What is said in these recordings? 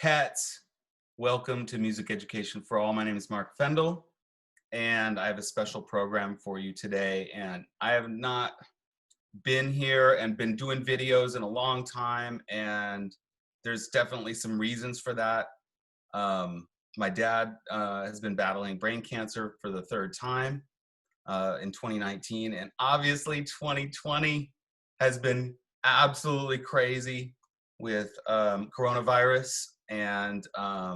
Cats, welcome to Music Education for All. My name is Mark Fendel, and I have a special program for you today. And I have not been here and been doing videos in a long time, and there's definitely some reasons for that. My dad has been battling brain cancer for the third time in 2019, and obviously 2020 has been absolutely crazy with coronavirus, and I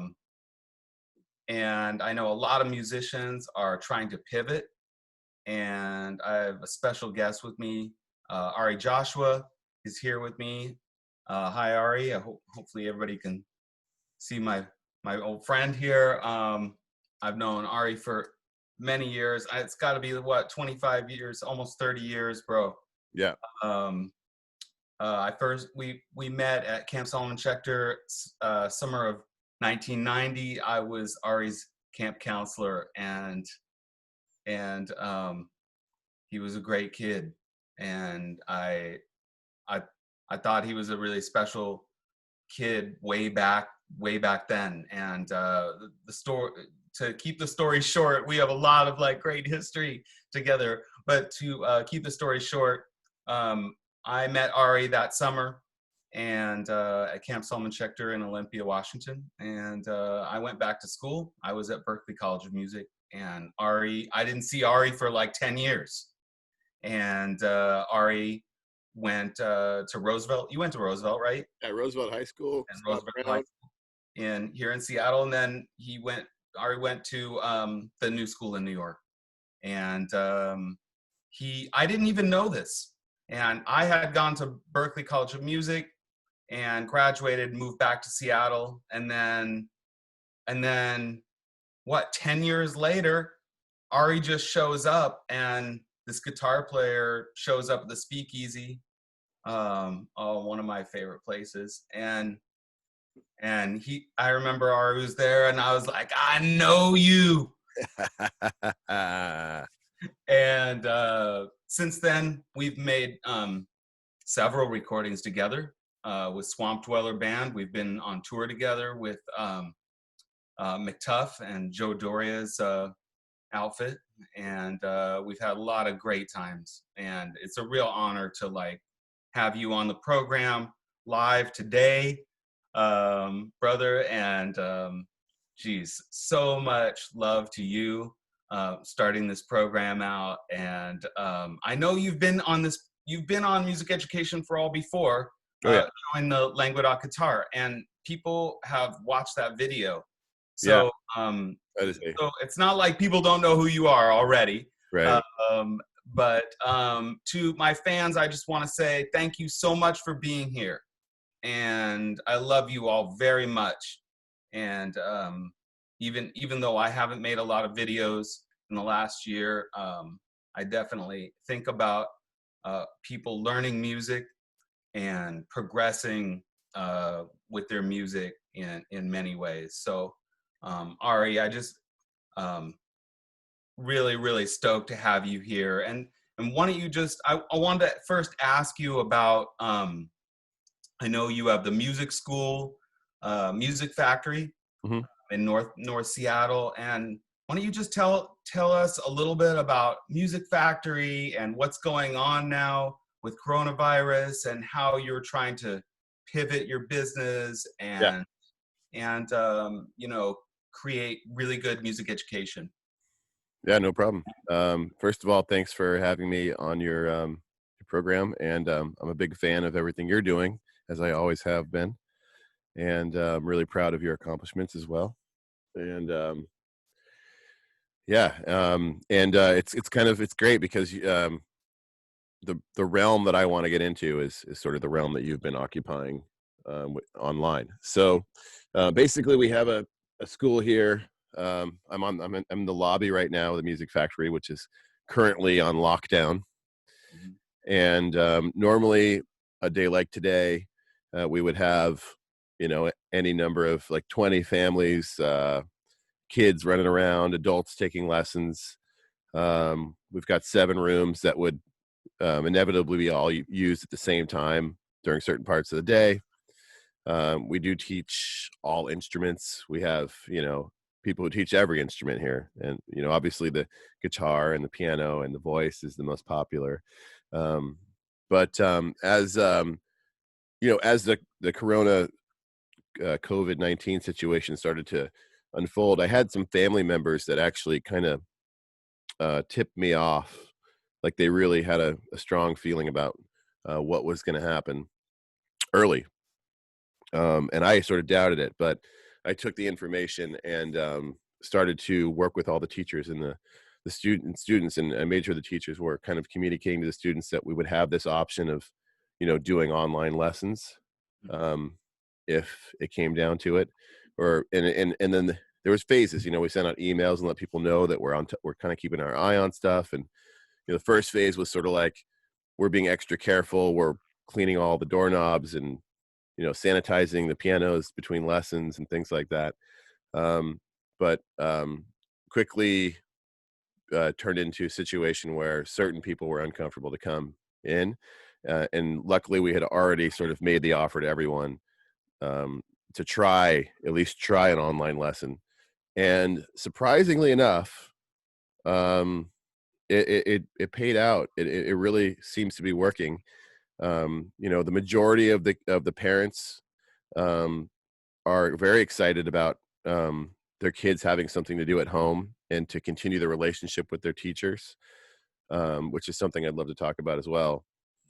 know a lot of musicians are trying to pivot, and I have a special guest with me. Ari Joshua is here with me. Hi, Ari. Hopefully everybody can see my old friend here. I've known Ari for many years. It's got to be, what, 25 years, almost 30 years, bro. Yeah. We met at Camp Solomon Schechter, summer of 1990. I was Ari's camp counselor, and he was a great kid, and I thought he was a really special kid way back then. And the story, to keep the story short, we have a lot of great history together, but to keep the story short, I met Ari that summer and at Camp Solomon Schechter in Olympia, Washington. And I went back to school. I was at Berklee College of Music, and I didn't see Ari for 10 years. And Ari went to Roosevelt. You went to Roosevelt, right? At Roosevelt High School. And Roosevelt High School here in Seattle. And then Ari went to the New School in New York. And I didn't even know this. And I had gone to Berklee College of Music and graduated, moved back to Seattle. And then what, 10 years later, Ari just shows up, and this guitar player shows up at the Speakeasy, one of my favorite places. And I remember Ari was there, and I was like, I know you. And since then, we've made several recordings together with Swamp Dweller Band. We've been on tour together with McTuff and Joe Doria's outfit, and we've had a lot of great times. And it's a real honor to have you on the program live today, brother. And geez, so much love to you. Starting this program out, and I know you've been on Music Education for All before, showing the Languedoc guitar, and people have watched that video. So, so it's not like people don't know who you are already. Right. But to my fans, I just want to say thank you so much for being here, and I love you all very much. And even though I haven't made a lot of videos in the last year, I definitely think about people learning music and progressing with their music in many ways. So, Ari, I just really stoked to have you here. And why don't you just, I wanted to first ask you about, I know you have the music school, Music Factory, mm-hmm. in North Seattle, and why don't you just tell us a little bit about Music Factory and what's going on now with coronavirus, and how you're trying to pivot your business and create really good music education. Yeah, no problem. First of all, thanks for having me on your program, and I'm a big fan of everything you're doing, as I always have been. And I'm really proud of your accomplishments as well. And it's great because the realm that I want to get into is sort of the realm that you've been occupying online. So basically, we have a school here. I'm in the lobby right now of the Music Factory, which is currently on lockdown. Mm-hmm. And normally, a day like today, we would have any number of 20 families, kids running around, adults taking lessons. We've got 7 rooms that would inevitably be all used at the same time during certain parts of the day. We do teach all instruments. We have, people who teach every instrument here. And, obviously the guitar and the piano and the voice is the most popular. Um, but as the Corona COVID-19 situation started to unfold, I had some family members that actually kind of tipped me off. Like they really had a strong feeling about what was going to happen early. And I sort of doubted it, but I took the information and started to work with all the teachers and the students, and I made sure the teachers were kind of communicating to the students that we would have this option of, doing online lessons, um, if it came down to it, or and then there was phases. We sent out emails and let people know that we're kind of keeping our eye on stuff. And the first phase was sort of like we're being extra careful. We're cleaning all the doorknobs and sanitizing the pianos between lessons and things like that. But quickly turned into a situation where certain people were uncomfortable to come in. And luckily we had already sort of made the offer to everyone to at least try an online lesson. And surprisingly enough, it paid out. It really seems to be working. The majority of the parents um, are very excited about their kids having something to do at home and to continue the relationship with their teachers, which is something I'd love to talk about as well.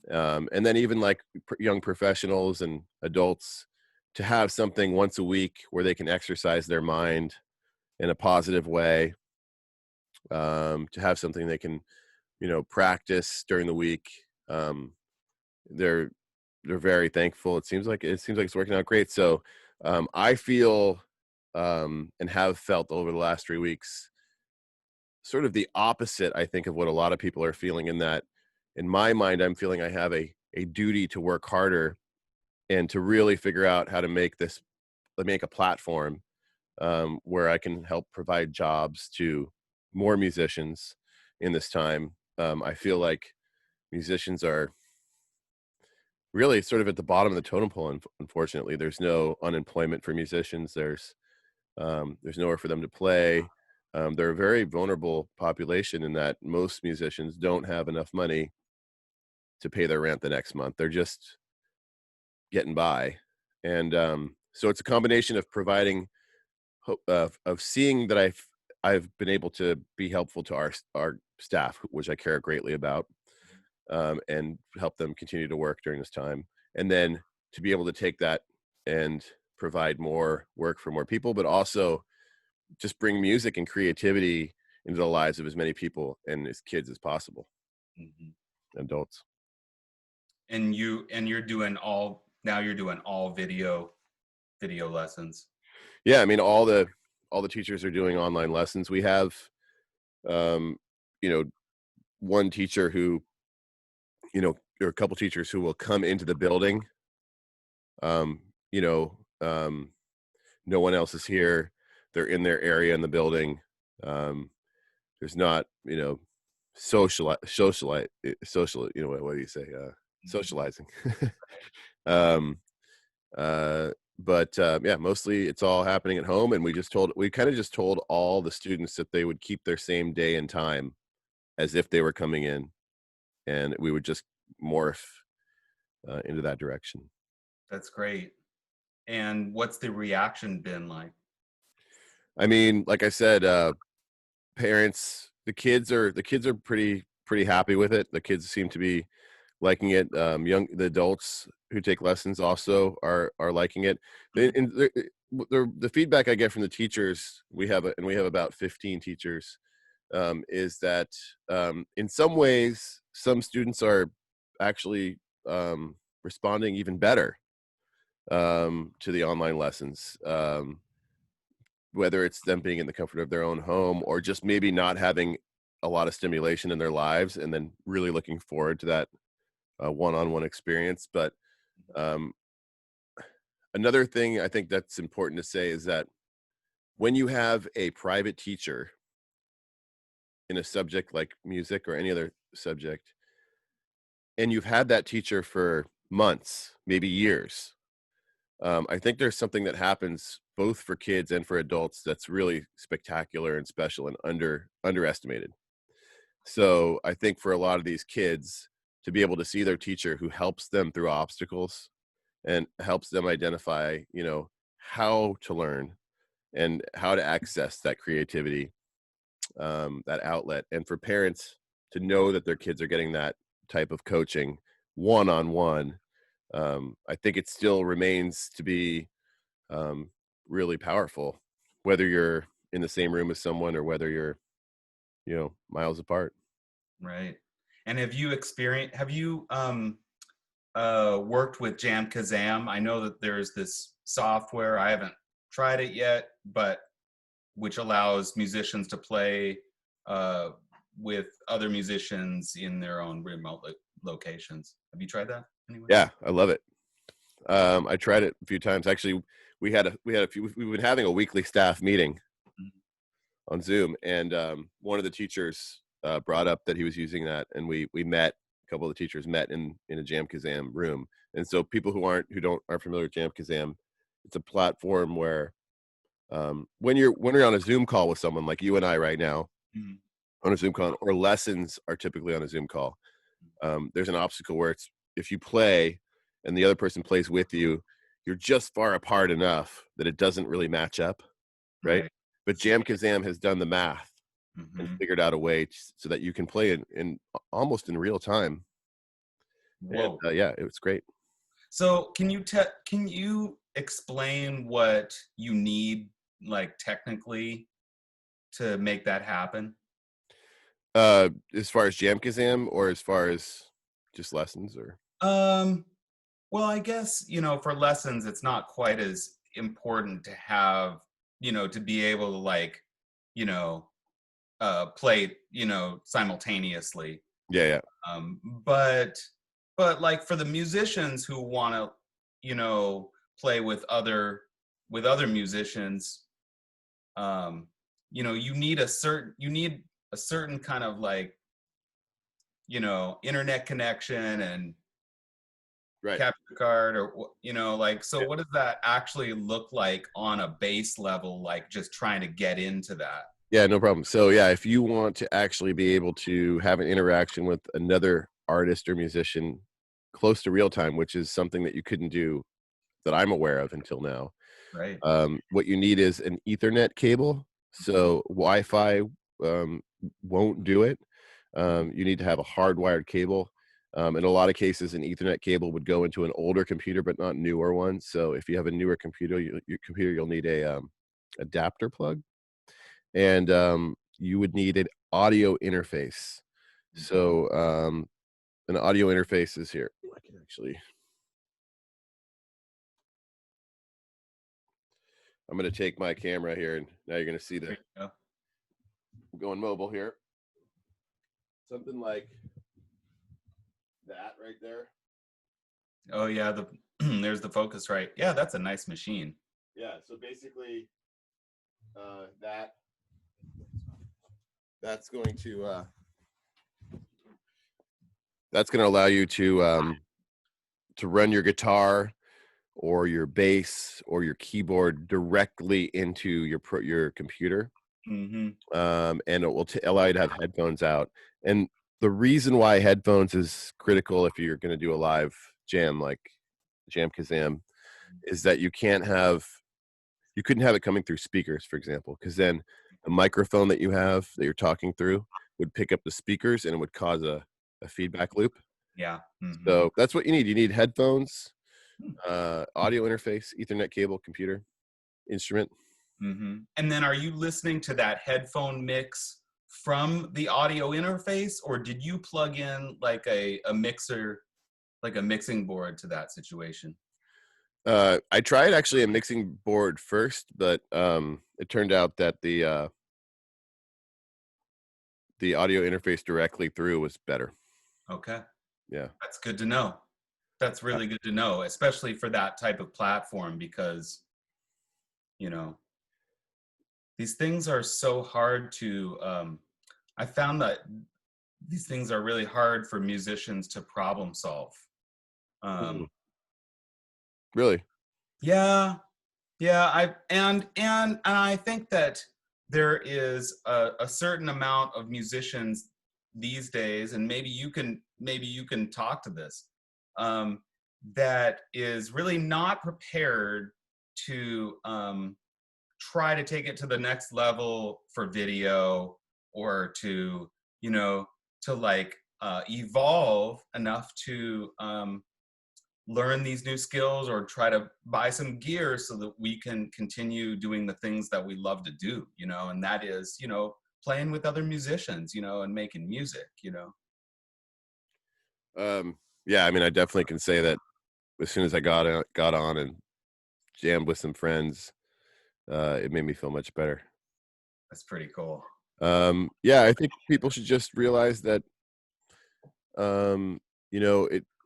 And then even like young professionals and adults to have something once a week where they can exercise their mind in a positive way, to have something they can, practice during the week. They're they're very thankful. It seems like it's working out great. So I feel and have felt over the last 3 weeks sort of the opposite, I think, of what a lot of people are feeling, in that in my mind I'm feeling I have a duty to work harder and to really figure out how to make a platform where I can help provide jobs to more musicians in this time. I feel like musicians are really sort of at the bottom of the totem pole. Unfortunately, there's no unemployment for musicians. There's nowhere for them to play. They're a very vulnerable population in that most musicians don't have enough money to pay their rent the next month. They're just getting by. And so it's a combination of providing of seeing that I've been able to be helpful to our staff, which I care greatly about, and help them continue to work during this time. And then to be able to take that and provide more work for more people, but also just bring music and creativity into the lives of as many people and as kids as possible, Mhm. adults. And you're doing all video lessons. Yeah, I mean, all the teachers are doing online lessons. We have, um, you know, one teacher who, there are a couple teachers who will come into the building. Um, you know, um, no one else is here. They're in their area in the building. There's not, social, what do you say? Mhm. Socializing. um, but yeah, mostly it's all happening at home. And we kind of just told all the students that they would keep their same day and time as if they were coming in, and we would just morph into that direction. That's great. And what's the reaction been like? I mean, like I said, parents, the kids are pretty happy with it. The kids seem to be liking it. The adults who take lessons also are liking it. Mhm. And the feedback I get from the teachers, and we have about 15 teachers, is that in some ways some students are actually responding even better to the online lessons. Whether it's them being in the comfort of their own home or just maybe not having a lot of stimulation in their lives and then really looking forward to that one-on-one experience. But um, another thing I think that's important to say is that when you have a private teacher in a subject like music or any other subject, and you've had that teacher for months, maybe years, I think there's something that happens both for kids and for adults that's really spectacular and special and underestimated. So I think for a lot of these kids to be able to see their teacher who helps them through obstacles and helps them identify, how to learn and how to access that creativity, that outlet, and for parents to know that their kids are getting that type of coaching one-on-one, I think it still remains to be really powerful, whether you're in the same room as someone or whether you're, miles apart. Right. And have you worked with Jam Kazam? I know that there's this software. I haven't tried it yet, but which allows musicians to play uh, with other musicians in their own remote locations. Have you tried that anyway? Yeah, I love it. I tried it a few times. Actually, we've been having a weekly staff meeting Mhm. on Zoom, and one of the teachers brought up that he was using that, and we met. A couple of the teachers met in a Jam Kazam room, and so people who aren't familiar with Jam Kazam, it's a platform where when you're on a Zoom call with someone like you and I right now Mhm. on a Zoom call, or lessons are typically on a Zoom call. There's an obstacle where it's if you play and the other person plays with you, you're just far apart enough that it doesn't really match up, right? Right. But Jam Kazam has done the math and Hmm. figured out a way so that you can play in almost in real time. And Whoa. yeah, it was great. So can you explain what you need, like, technically, to make that happen? As far as Jam Kazam or as far as just lessons or Um, well, I guess, for lessons, it's not quite as important to have, to be able to, like, you know, play, simultaneously. yeah, yeah. Um, but but like for the musicians who want to, play with other musicians, um, you need a certain kind of, like, internet connection and Right. capture card, or like, so Yeah. what does that actually look like on a base level, like just trying to get into that? Yeah, no problem. So yeah, if you want to actually be able to have an interaction with another artist or musician close to real time, which is something that you couldn't do that I'm aware of until now, Right. what you need is an Ethernet cable. Mhm. So Wi-Fi won't do it. Mhm. You need to have a hardwired cable. In a lot of cases, an Ethernet cable would go into an older computer, but not newer ones. So if you have a newer computer, you'll need a adapter plug, and you would need an audio interface. So an audio interface is here. I can actually. I'm going to take my camera here, and now you're going to see There the you go. going mobile here. Something like that right there. Oh yeah, there's the focus, right? Yeah, that's a nice machine. Yeah. So basically, that that's going to allow you to run your guitar or your bass or your keyboard directly into your computer, Hmm. and it will allow you to have headphones out. And the reason why headphones is critical if you're going to do a live jam like Jam Kazam is that you couldn't have it coming through speakers, for example, because then the microphone that you have that you're talking through would pick up the speakers and it would cause a feedback loop. Yeah. Hmm. So that's what you need. You need headphones, audio interface, Ethernet cable, computer, instrument. Hmm. And then are you listening to that headphone mix from the audio interface, or did you plug in like a mixer, like a mixing board to that situation? I tried actually a mixing board first, but it turned out that the audio interface directly through was better. Okay. Yeah. That's good to know. That's Uh, really good to know, especially for that type of platform, because, you know, these things are so hard to, I found that these things are really hard for musicians to problem solve. mm, Um, really? Yeah. Yeah, and I think that there is a certain amount of musicians these days, and maybe you can talk to this, um, that is really not prepared to try to take it to the next level for video, or to, you know, to like evolve enough to learn these new skills, or try to buy some gear so that we can continue doing the things that we love to do, and that is, playing with other musicians, and making music, Yeah, I mean, I definitely can say that as soon as I got on and jammed with some friends, it made me feel much better. That's pretty cool. Yeah, I think people should just realize that,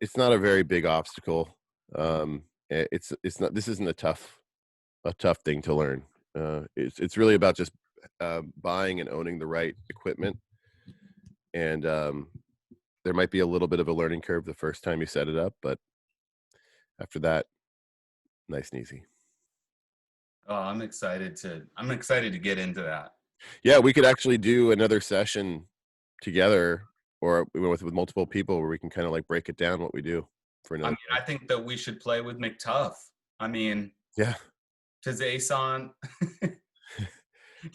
it's not a very big obstacle. It's not. This isn't a tough thing to learn. It's really about just buying and owning the right equipment, and there might be a little bit of a learning curve the first time you set it up, but after that, nice and easy. Oh, I'm excited to get into that. Yeah, we could actually do another session together, or with multiple people, where we can kind of like break it down what we do for I another mean, time. I think that we should play with McTuff. I mean, Yeah, does Ason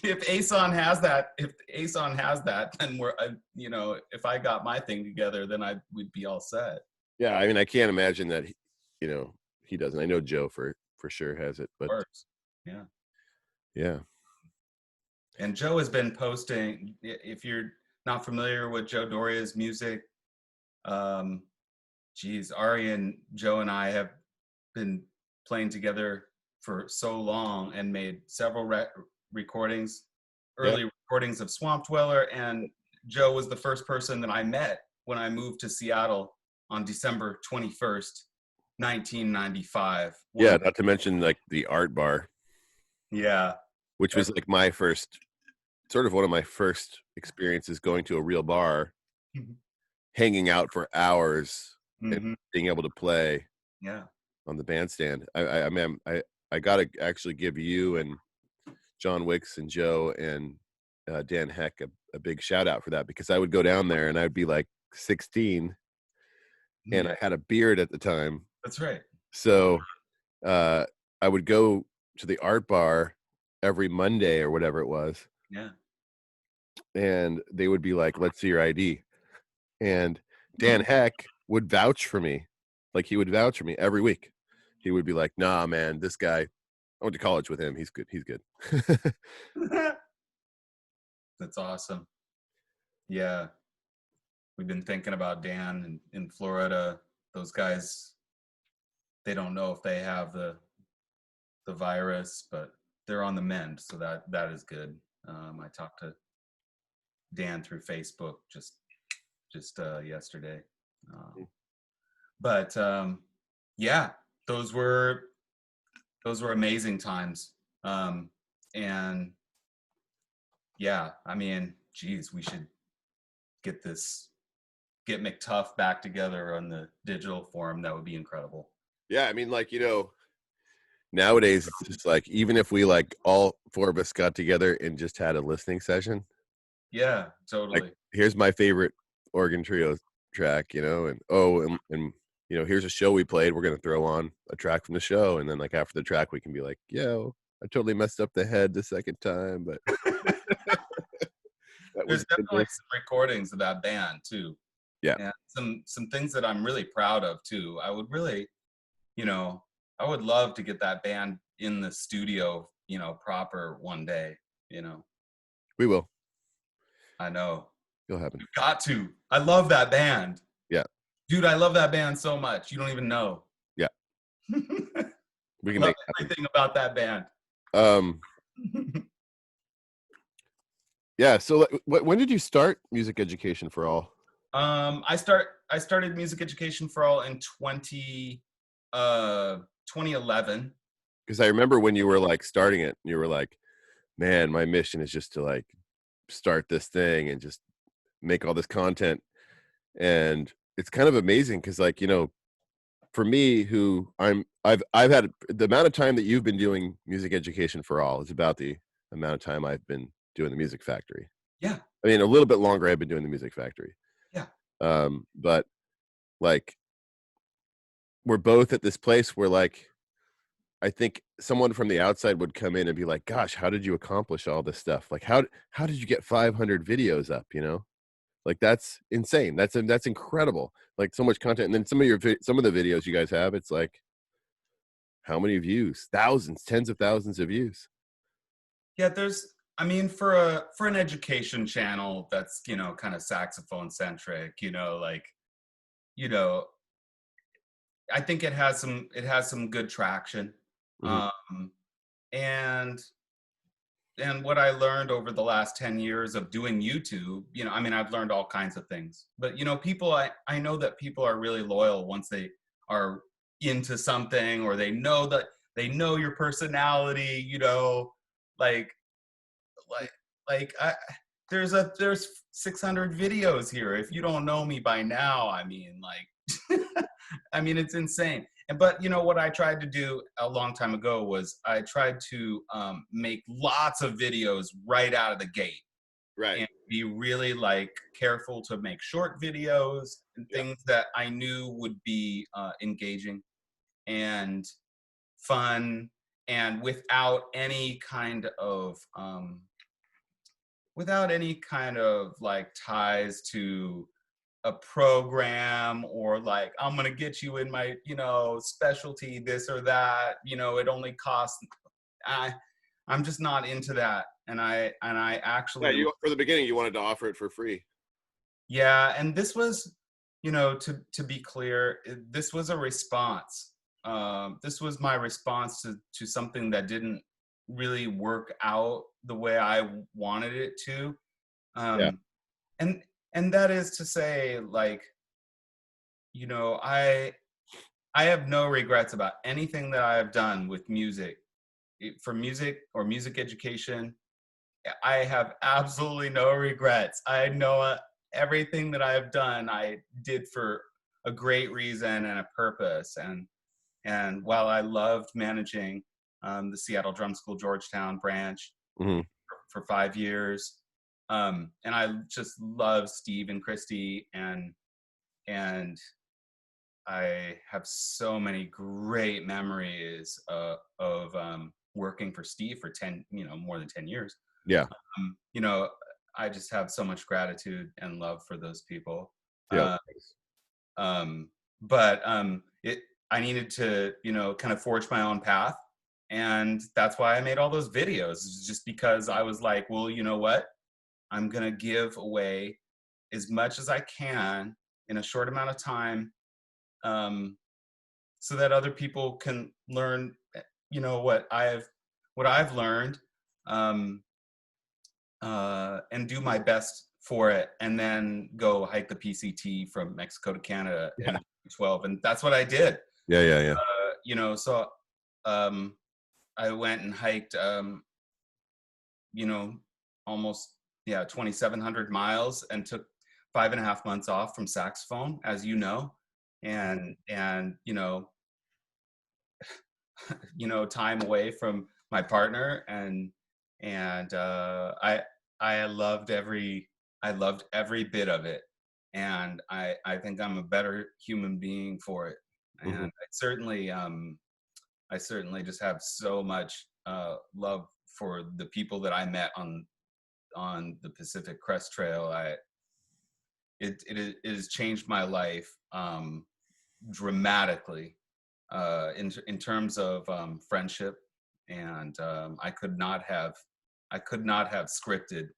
if Ason has that, then if I got my thing together, then we'd be all set. yeah. I mean, I can't imagine that you know he doesn't. I know Joe for sure has it, but Works. Yeah. yeah, And Joe has been posting. If you're not familiar with Joe Doria's music, um, geez, Ari and Joe and I have been playing together for so long and made several recordings, yeah, early recordings of Swamp Dweller. And Joe was the first person that I met when I moved to Seattle on December 21st, 1995. yeah. Not to mention like the art bar, Yeah. which was like my first, sort of one of my first experiences going to a real bar, hanging out for hours, and Hmm. being able to play Yeah. on the bandstand. I mean, I gotta actually give you and John Wicks and Joe and Dan Heck a big shout out for that, because I would go down there and I'd be like 16 and Yeah. I had a beard at the time. That's right. So uh, I would go to the art bar every Monday or whatever it was, Yeah. and they would be like, "Let's see your ID." And Dan Heck would vouch for me. Like, he would vouch for me every week. He would be like, "Nah, man, this guy, I went to college with him. He's good. He's good." That's awesome. Yeah. We've been thinking about Dan in Florida. Those guys, they don't know if they have the virus, but they're on the mend, so that is good. I talked to Dan through Facebook just yesterday, um, but yeah, those were those were amazing times, and yeah, I mean, geez, we should get this get McTuff back together on the digital forum. That would be incredible. Yeah, I mean, like, nowadays it's just like, even if we like all four of us got together and just had a listening session, Yeah, like, totally. here's my favorite organ trio track, and here's a show we played. We're gonna throw on a track from the show, and then like after the track, we can be like, "Yo, I totally messed up the head the second time, but that There's was good." definitely some recordings of that band too, Yeah, and some things that I'm really proud of too. I would really, you know, I would love to get that band in the studio, proper one day. You know, we will. I know. It'll happen. You've got to. I love that band, Yeah, dude. I love that band so much. You don't even know. yeah, I we can love make it happen. everything about that band. Um, yeah. So, like, when did you start music education for all? I started music education for all in 2011. Because I remember when you were like starting it, you were like, "Man, my mission is just to like start this thing and just make all this content." And it's kind of amazing because, like, for me, I've had the amount of time that you've been doing music education for all is about the amount of time I've been doing the Music Factory. Yeah. I mean, a little bit longer I've been doing the Music Factory. Yeah. But like we're both at this place where like I think someone from the outside would come in and be like, "Gosh, how did you accomplish all this stuff? Like, how did you get 500 videos up? You know, like that's insane. That's incredible. Like so much content. And then some of the videos you guys have, it's like how many views? Thousands, tens of thousands of views. Yeah, I mean, for an education channel that's, kind of saxophone centric, like, you know, I think it has some good traction. Hmm. Um, and and what I learned over the last 10 years of doing YouTube, I mean, I've learned all kinds of things. But, I know that people are really loyal once they are into something, or they know your personality, like like there's 600 videos here. If you don't know me by now, I mean, like I mean, it's insane. But what I tried to do a long time ago was I tried to make lots of videos right out of the gate, Right. and be really like careful to make short videos and Yeah. things that I knew would be engaging and fun, and without any kind of like ties to a program, or like I'm gonna get you in my specialty, this or that, it only costs. I I'm just not into that, and I Yeah. actually, You for the beginning, you wanted to offer it for free. yeah. And this was, to be clear, this was a response. This was my response to something that didn't really work out the way I wanted it to. Yeah. um, and and that is to say, like, I have no regrets about anything that I have done with music. For music or music education, I have absolutely no regrets. I know everything that I have done, I did for a great reason and a purpose. And while I loved managing the Seattle Drum School Georgetown branch Hmm. for 5 years, and I just love Steve and Christy, and I have so many great memories of working for Steve for more than 10 years. Yeah. Um, you know, I just have so much gratitude and love for those people. Yeah. Uh, um, but I needed to, kind of forge my own path. And that's why I made all those videos, just because I was like, well, you know what? I'm going to give away as much as I can in a short amount of time, um, so that other people can learn, what I've learned, um, and do my best for it, and then go hike the PCT from Mexico to Canada Yeah. in 12. And that's what I did. Yeah. Yeah. Yeah. So um, I went and hiked, you know, almost, yeah, 2,700 miles, and took 5.5 months off from saxophone, as you know, and time away from my partner, and I loved every bit of it, and I think I'm a better human being for it. Hmm. And I certainly just have so much love for the people that I met on the Pacific Crest Trail. It has changed my life dramatically, in terms of friendship, and I could not have scripted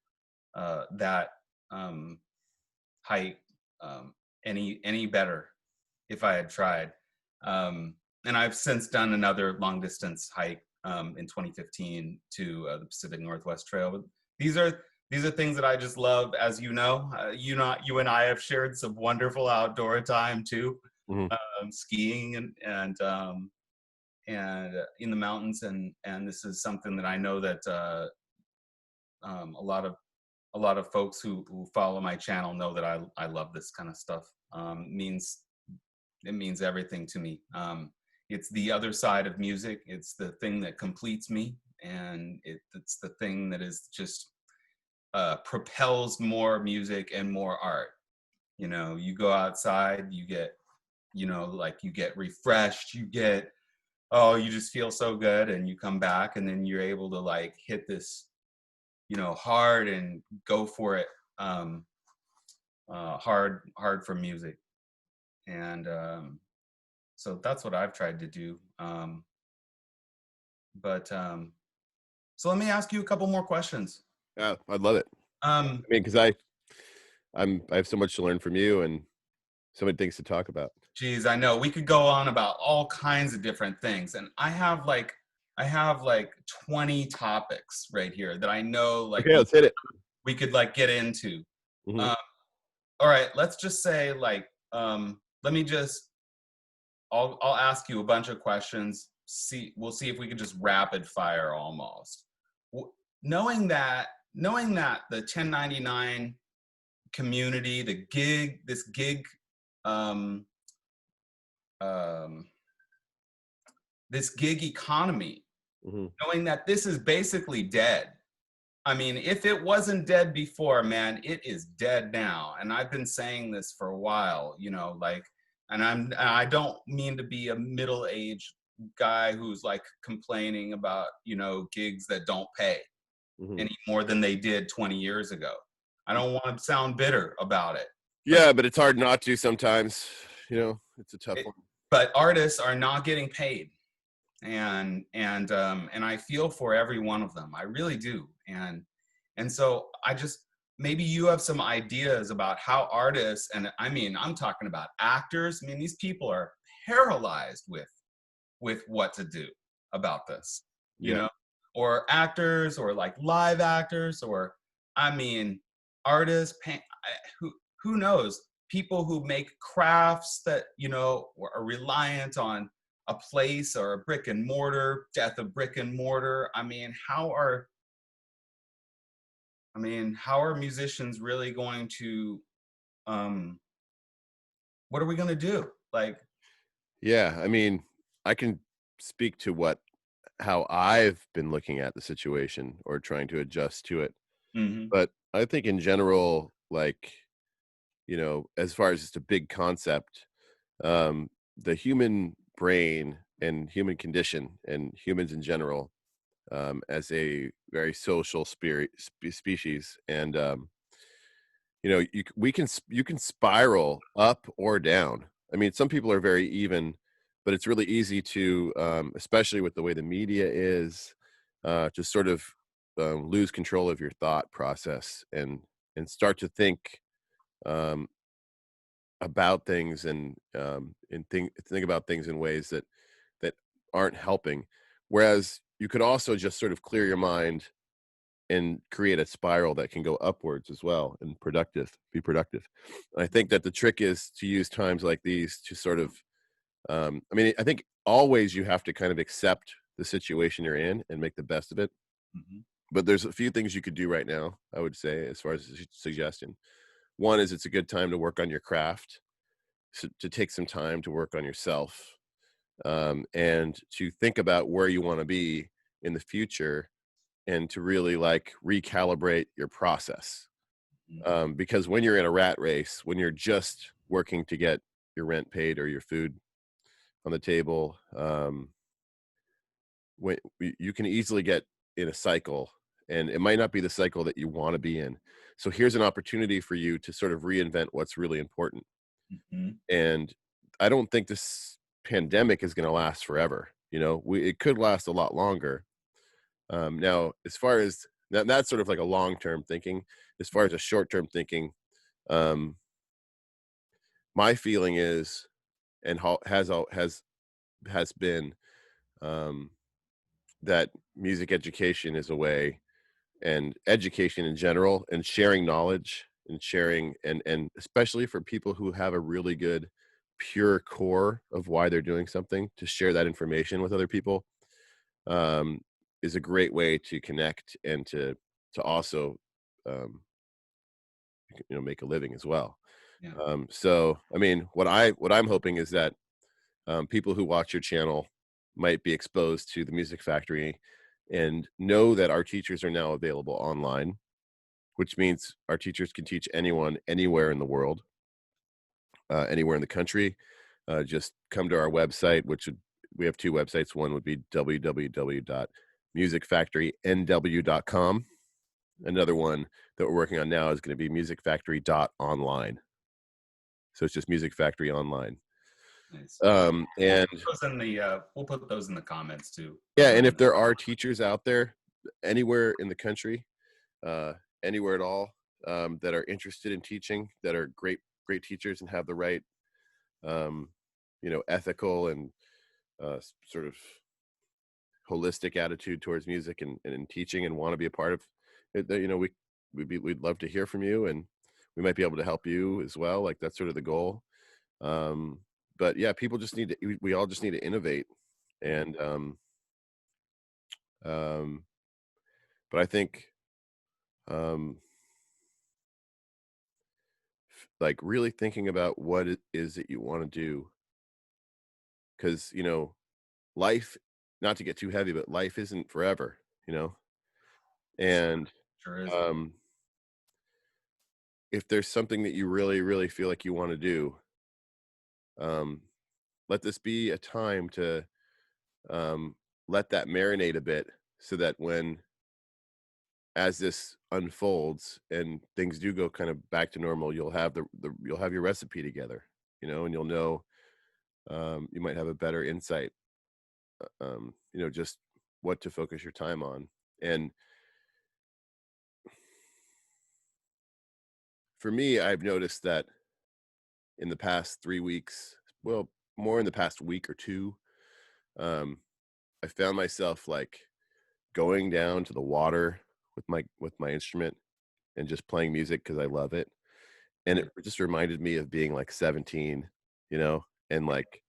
that hike any better if I had tried. And I've since done another long distance hike in 2015 to the Pacific Northwest Trail. But these are these are things that I just love, as you know. You and I have shared some wonderful outdoor time too, Hmm. skiing and in the mountains, and this is something that I know that a lot of folks who follow my channel know that I love this kind of stuff. Means It means everything to me. It's the other side of music. It's the thing that completes me, and it's the thing that is just propels more music and more art. You know, you go outside, you get, you know, like you get refreshed, you get, oh, you just feel so good, and you come back, and then you're able to like hit this, you know, hard and go for it. Hard for music, and so that's what I've tried to do. But so let me ask you a couple more questions. Yeah, I'd love it. Um, I mean, because I have so much to learn from you and so many things to talk about. Geez, I know we could go on about all kinds of different things, and I have like 20 topics right here that I know like Okay, let's hit it. we could like get into. Hmm. Um, all right, let's just say like let me just I'll ask you a bunch of questions. We'll see if we can just rapid fire almost. Knowing that the 1099 community, this gig um, um, this gig economy, Hmm. knowing that this is basically dead. I mean, if it wasn't dead before, man, it is dead now. And I've been saying this for a while, you know, like, and I don't mean to be a middle-aged guy who's like complaining about, you know, gigs that don't pay Hmm. any more than they did 20 years ago. I don't want to sound bitter about it, but Yeah, but it's hard not to sometimes. It's a tough it, one. but artists are not getting paid, and I feel for every one of them. I really do. And so I just, maybe you have some ideas about how artists, and I mean, I'm talking about actors. I mean, these people are paralyzed with what to do about this, you Yeah. know, or actors, or like live actors, or I mean, artists, who knows? People who make crafts that, you know, are reliant on a place or a brick and mortar, death of brick and mortar. How are musicians really going to, um, what are we going to do? Like, Yeah. I mean, I can speak to how I've been looking at the situation or trying to adjust to it. mhm, But I think in general, like, as far as just a big concept, the human brain and human condition and humans in general, as a very social species, and you can spiral up or down. I mean, some people are very even, but it's really easy to, especially with the way the media is, to sort of lose control of your thought process and start to think, um, about things, and think about things in ways that aren't helping. Whereas you could also just sort of clear your mind and create a spiral that can go upwards as well and be productive. And I think that the trick is to use times like these to sort of, I mean, I think always you have to kind of accept the situation you're in and make the best of it. mhm, But there's a few things you could do right now, I would say, as far as a suggestion. One is it's a good time to work on your craft, to take some time to work on yourself, and to think about where you want to be in the future, and to really like recalibrate your process. mhm. Because when you're in a rat race, when you're just working to get your rent paid or your food on the table, when you can easily get in a cycle, and it might not be the cycle that you want to be in. So here's an opportunity for you to sort of reinvent what's really important. Mhm. And I don't think this pandemic is going to last forever. It could last a lot longer. Now, as far as that's sort of like a long-term thinking. As far as a short-term thinking, um, my feeling is, and has been, um, that music education is a way, and education in general, and sharing knowledge and sharing, and especially for people who have a really good pure core of why they're doing something, to share that information with other people, um, is a great way to connect and to also, um, make a living as well. Yeah. So I mean, what I'm hoping is that people who watch your channel might be exposed to the Music Factory and know that our teachers are now available online, which means our teachers can teach anyone anywhere in the world, anywhere in the country. Just come to our website, we have two websites. One would be www.musicfactorynw.com. Another one that we're working on now is going to be musicfactory.online. So it's just Music Factory Online. Nice. We'll And put those in the we'll put those in the comments too. yeah, and if there are teachers out there anywhere in the country, uh, anywhere at all, that are interested in teaching, that are great teachers and have the right, um, ethical and sort of holistic attitude towards music and in teaching and want to be a part of it, we'd love to hear from you, and we might be able to help you as well. Like that's sort of the goal. Um, but yeah, people just need to, we all just need to innovate. And, um, but I think, um, like really thinking about what it is that you want to do. Cause life, not to get too heavy, but life isn't forever, you know? And, Sure isn't. um, if there's something that you really, really feel like you want to do, um, let this be a time to, um, let that marinate a bit so that when, as this unfolds and things do go kind of back to normal, you'll have you'll have your recipe together, and you'll know, you might have a better insight, just what to focus your time on. And for me, I've noticed that in the past 3 weeks, well, more in the past week or two, um, I found myself like going down to the water with my instrument and just playing music because I love it. And Yeah. it just reminded me of being like 17, and like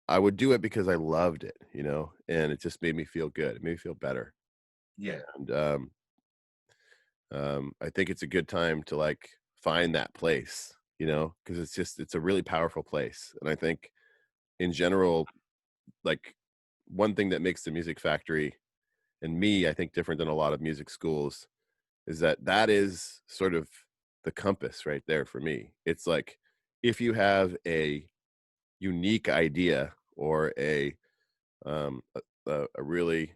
I would do it because I loved it, and it just made me feel good. It made me feel better. Yeah. And I think it's a good time to like find that place, because it's a really powerful place. And I think in general, like one thing that makes the Music Factory and me, I think different than a lot of music schools is that is sort of the compass right there for me. It's like if you have a unique idea or a really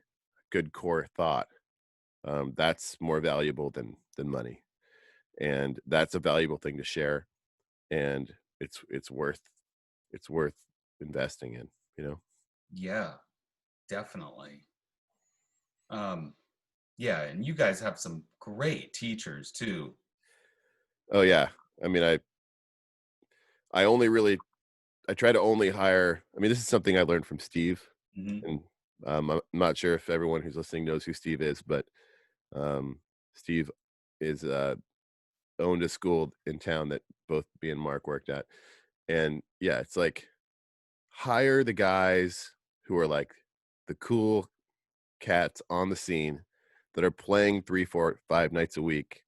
good core thought, that's more valuable than money, and that's a valuable thing to share, and it's worth investing in. Yeah. Definitely. Um, yeah, and you guys have some great teachers too. Oh yeah, I mean, I only really I try to only hire. I mean, this is something I learned from Steve, Hmm. and I'm not sure if everyone who's listening knows who Steve is, but Steve is owned a school in town that both me and Mark worked at. And yeah, it's like hire the guys who are like the cool cats on the scene that are playing 3, 4, 5 nights a week,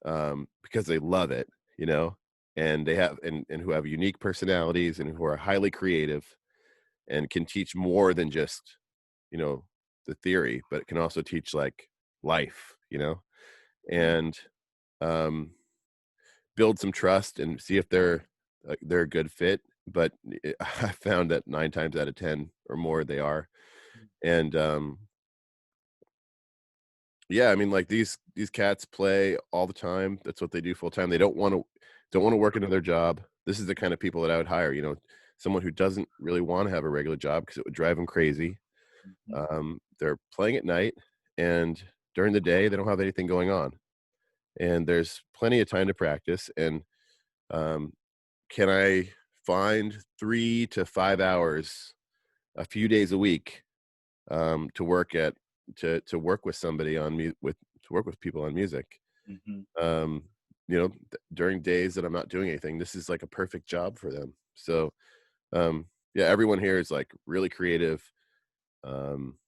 because they love it, you know, and they have and who have unique personalities and who are highly creative and can teach more than just, you know, the theory, but can also teach like life, Yeah. and um build some trust and see if they're a good fit. But I found that 9 times out of 10 or more they are. And yeah, I mean, like these cats play all the time. That's what they do full time. They don't want to work another job. This is the kind of people that I would hire. Someone who doesn't really want to have a regular job because it would drive them crazy. Mhm. They're playing at night, and during the day they don't have anything going on, and there's plenty of time to practice. And um, can I find 3 to 5 hours a few days a week, to work with somebody to work with people on music, Mhm. um, during days that I'm not doing anything. This is like a perfect job for them. So yeah, everyone here is like really creative, um,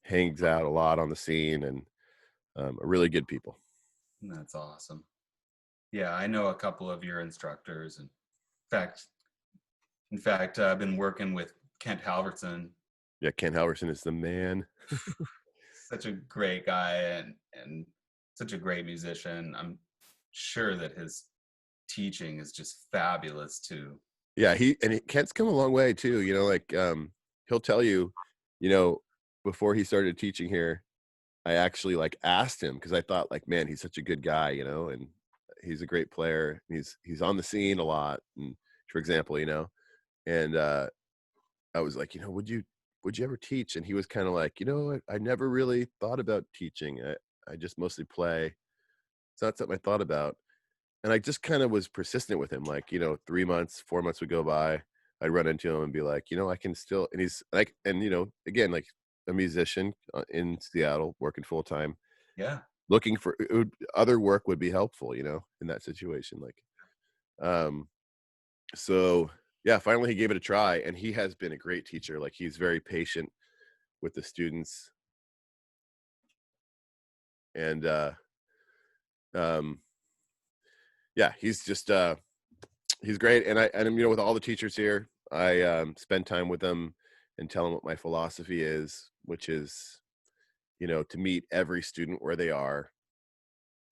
hangs out a lot on the scene, and are really good people. That's awesome. Yeah, I know a couple of your instructors. Fact, in fact, I've been working with Kent Halverson, Yeah, Ken Halverson is the man. such a great guy and such a great musician. I'm sure that his teaching is just fabulous too. Yeah, Kent's come a long way too, you know, like, he'll tell you, you know, before he started teaching here, I actually, like, asked him because I thought, like, "Man, he's such a good guy," you know, and he's a great player. He's on the scene a lot, and for example, you know, and, I was like, "You know, would you ever teach?" And he was kinda like, "You know, I never really thought about teaching. I just mostly play. It's not something I thought about." And I just kind of was persistent with him. Like, you know, 3 months, 4 months would go by. I'd run into him and be like, you know, I can still, and he's like, and, you know, again, like a musician in Seattle, working full time, Yeah. looking for other work would be helpful, you know, in that situation. Like, um, so yeah, finally he gave it a try and he has been a great teacher. Like, he's very patient with the students and, um, yeah, he's just, he's great, and you know, with all the teachers here, I spend time with them and tell them what my philosophy is, which is, you know, to meet every student where they are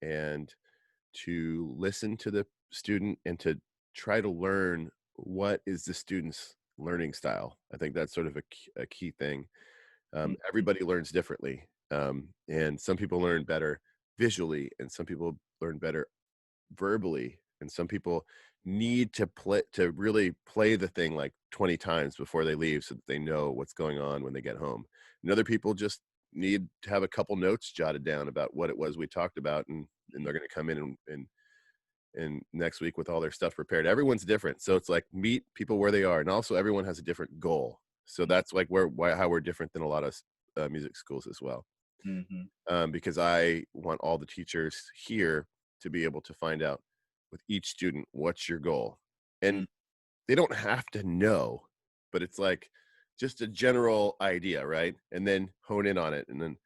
and to listen to the student and to try to learn what is the student's learning style. I think that's sort of a key thing. Mhm. Everybody learns differently, and some people learn better visually, and some people learn better verbally, and some people need to really play the thing like 20 times before they leave so that they know what's going on when they get home. And other people just need to have a couple notes jotted down about what it was we talked about, and they're going to come in and next week with all their stuff prepared. Everyone's different, so it's like meet people where they are, and also everyone has a different goal. So that's like how we're different than a lot of music schools as well, Mhm. because I want all the teachers here to be able to find out with each student, what's your goal? Mm. And they don't have to know, but it's like just a general idea, right? And then hone in on it and then,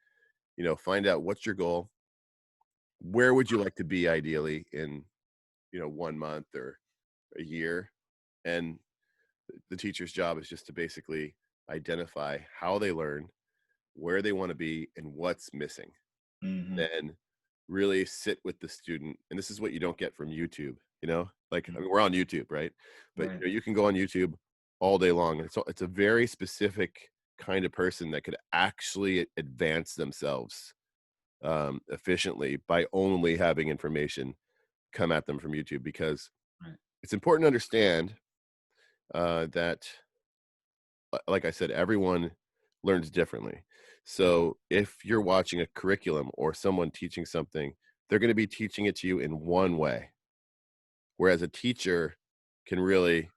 you know, find out what's your goal. Where would you like to be ideally in, you know, 1 month or a year? And the teacher's job is just to basically identify how they learn, where they want to be, and what's missing. Mhm. Then really sit with the student, and this is what you don't get from YouTube, you know? Like, Mm. I mean, we're on YouTube, right? But, Right. you know, you can go on YouTube all day long, and it's a very specific kind of person that could actually advance themselves, efficiently by only having information come at them from YouTube, because Right. it's important to understand, that like I said, everyone learns differently. So if you're watching a curriculum or someone teaching something, they're going to be teaching it to you in one way. Whereas a teacher can really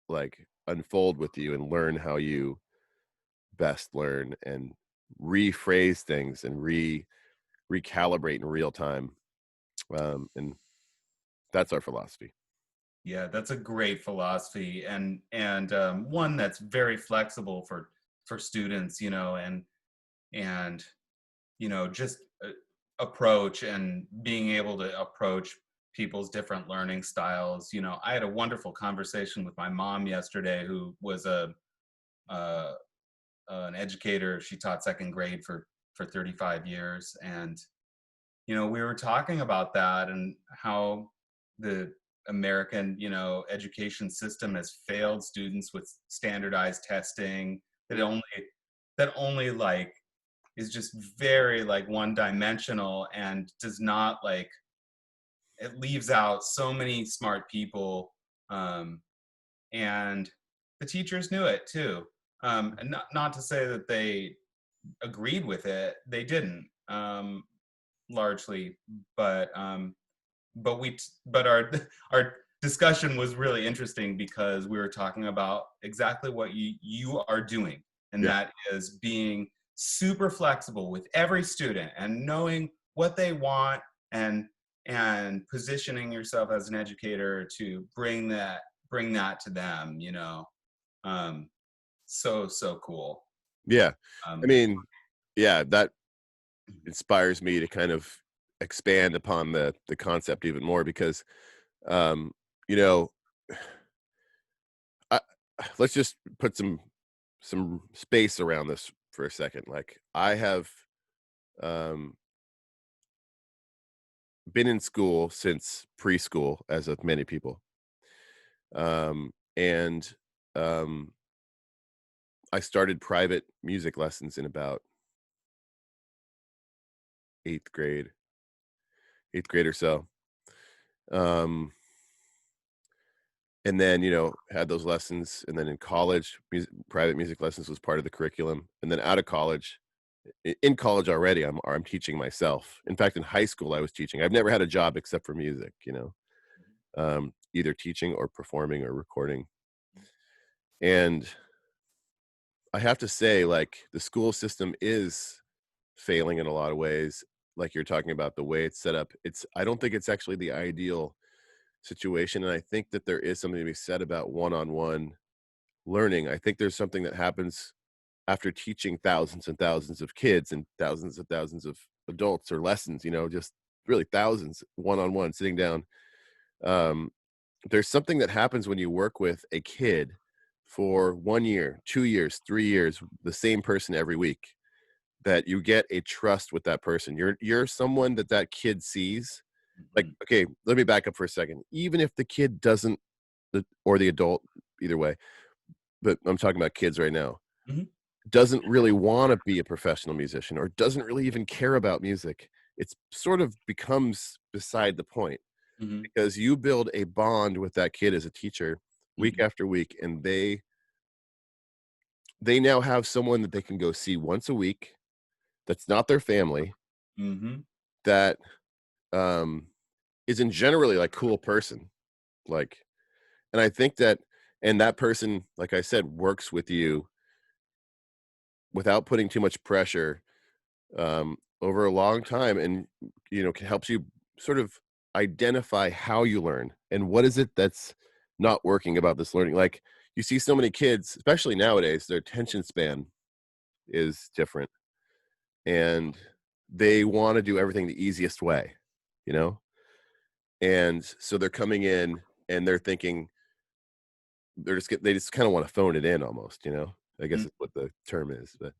like unfold with you and learn how you best learn and rephrase things and recalibrate in real time. And that's our philosophy. Yeah, that's a great philosophy and one that's very flexible for students, you know, and you know, just approach and being able to approach people's different learning styles. You know, I had a wonderful conversation with my mom yesterday, who was uh, an educator. She taught second grade for 35 years, and you know, we were talking about that and how the American, you know, education system has failed students with standardized testing that only like is just very like one dimensional and does not like, it leaves out so many smart people, um, and the teachers knew it too, and not to say that they agreed with it, they didn't, largely, but our our discussion was really interesting because we were talking about exactly what you are doing, and Yeah. that is being super flexible with every student and knowing what they want, and positioning yourself as an educator to bring that to them, you know. um so cool. Yeah. I um mean, yeah, that inspires me to kind of expand upon the concept even more because, um, you know, I, let's just put some space around this for a second. Like I have um, been in school since preschool, as of many people, and um, I started private music lessons in about eighth grade, eighth grade or so. Um, and then had those lessons, and then in college, private music lessons was part of the curriculum, and then out of college, in college already, I'm teaching myself. In fact, in high school, I was teaching. I've never had a job except for music, either teaching or performing or recording. And I have to say, like, the school system is failing in a lot of ways. Like you're talking about the way it's set up. I don't think it's actually the ideal situation. And I think that there is something to be said about one-on-one learning. I think there's something that happens after teaching thousands and thousands of kids and thousands of adults or lessons, just really thousands one-on-one sitting down. Um, there's something that happens when you work with a kid for 1 year, 2 years, 3 years, the same person every week, that you get a trust with that person. You're someone that kid sees. Like, Mhm. okay, let me back up for a second. Even if the kid doesn't, or the adult, either way, but I'm talking about kids right now, Mhm. doesn't really want to be a professional musician or doesn't really even care about music, it's sort of becomes beside the point, Mhm. because you build a bond with that kid as a teacher week Mhm. after week, and they now have someone that they can go see once a week, that's not their family, Mhm. that um is in generally like cool person, like, and I think that, and that person, like I said, works with you without putting too much pressure, over a long time, and can helps you sort of identify how you learn and what is it that's not working about this learning. Like, you see so many kids, especially nowadays, their attention span is different, and they want to do everything the easiest way, you know and so they're coming in and they're thinking, they just kind of want to phone it in almost, I guess Mhm. it's what the term is. But